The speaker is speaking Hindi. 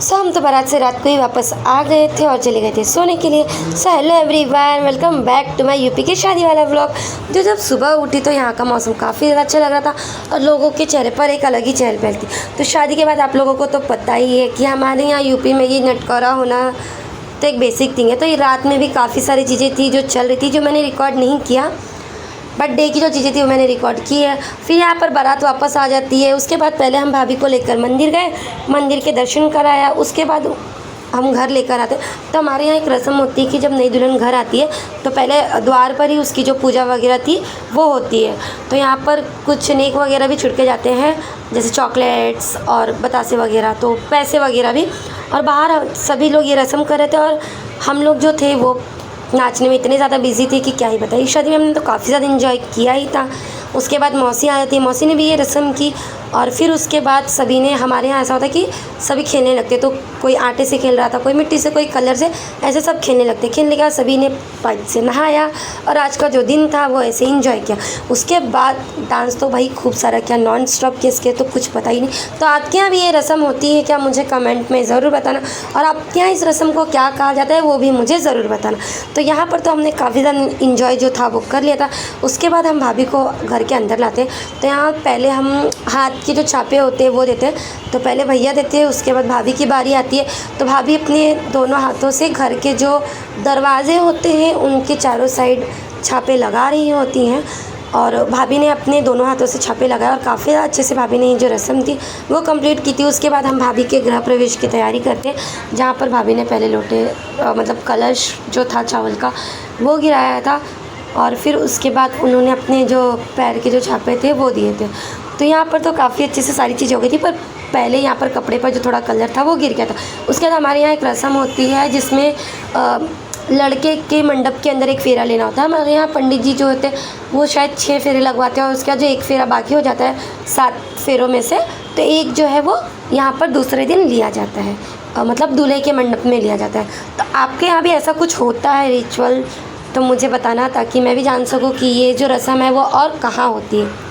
सो हम तो बारात से रात को ही वापस आ गए थे और चले गए थे सोने के लिए। So hello everyone, welcome back to my UP की शादी वाला व्लॉग। तो जब सुबह उठी तो यहाँ का मौसम काफ़ी ज़्यादा अच्छा लग रहा था और लोगों के चेहरे पर एक अलग ही चहल पहल थी। तो शादी के बाद आप लोगों को तो पता ही है कि हमारे यहाँ यूपी में ये नटखरा होना तो एक बेसिक थिंग है। तो ये रात में भी काफ़ी सारी चीज़ें थी जो चल रही थी, जो मैंने रिकॉर्ड नहीं किया, बट डे की जो चीज़ें थी वो मैंने रिकॉर्ड की है। फिर यहाँ पर बारात वापस आ जाती है। उसके बाद पहले हम भाभी को लेकर मंदिर गए, मंदिर के दर्शन कराया। उसके बाद हम घर लेकर आते। तो हमारे यहाँ एक रस्म होती है कि जब नई दुल्हन घर आती है तो पहले द्वार पर ही उसकी जो पूजा वगैरह थी वो होती है। तो यहाँ पर कुछ नेक वगैरह भी छिड़के जाते हैं, जैसे चॉकलेट्स और बतासे वगैरह, तो पैसे वगैरह भी। और बाहर सभी लोग ये रस्म कर रहे थे और हम लोग जो थे वो नाचने में इतने ज़्यादा बिजी थे कि क्या ही बताइए। शादी में हमने तो काफ़ी ज़्यादा इन्जॉय किया ही था। उसके बाद मौसी आ जाती है, मौसी ने भी ये रस्म की। और फिर उसके बाद सभी ने, हमारे यहाँ ऐसा होता है कि सभी खेलने लगते। तो कोई आटे से खेल रहा था, कोई मिट्टी से, कोई कलर से, ऐसे सब खेलने लगते। खेलने के बाद सभी ने पाइप से नहाया और आज का जो दिन था वो ऐसे ही इंजॉय किया। उसके बाद डांस तो भाई खूब सारा किया, नॉन स्टॉप किसके तो कुछ पता ही नहीं। तो आपके यहाँ भी ये रस्म होती है क्या, मुझे कमेंट में ज़रूर बताना। और आपके यहाँ इस रस्म को क्या कहा जाता है वो भी मुझे ज़रूर बताना। तो यहाँ पर तो हमने काफ़ी ज़्यादा इंजॉय जो था वो कर लिया था। उसके बाद हम भाभी को घर के अंदर लाते हैं। तो यहाँ पहले हम हाथ के जो छापे होते हैं वो देते हैं। तो पहले भैया देते हैं, उसके बाद भाभी की बारी आती है। तो भाभी अपने दोनों हाथों से घर के जो दरवाजे होते हैं उनके चारों साइड छापे लगा रही होती हैं। और भाभी ने अपने दोनों हाथों से छापे लगाए और काफ़ी अच्छे से भाभी ने ये जो रस्म थी वो कंप्लीट की थी। उसके बाद हम भाभी के गृह प्रवेश की तैयारी करते हैं, जहाँ पर भाभी ने पहले लोटे मतलब कलश जो था चावल का वो गिराया था। और फिर उसके बाद उन्होंने अपने जो पैर के जो छापे थे वो दिए थे। तो यहाँ पर तो काफ़ी अच्छे से सारी चीज़ हो गई थी, पर पहले यहाँ पर कपड़े पर जो थोड़ा कलर था वो गिर गया था। उसके बाद हमारे यहाँ एक रस्म होती है जिसमें लड़के के मंडप के अंदर एक फेरा लेना होता है। हमारे यहाँ पंडित जी जो होते हैं वो शायद 6 फेरे लगवाते हैं और उसका जो एक फेरा बाकी हो जाता है 7 फेरों में से, तो एक जो है वो यहाँ पर दूसरे दिन लिया जाता है, मतलब दूल्हे के मंडप में लिया जाता है। तो आपके यहाँ भी ऐसा कुछ होता है रिचुअल तो मुझे बताना, ताकि मैं भी जान सकूँ कि ये जो रस्म है वो और कहाँ होती है।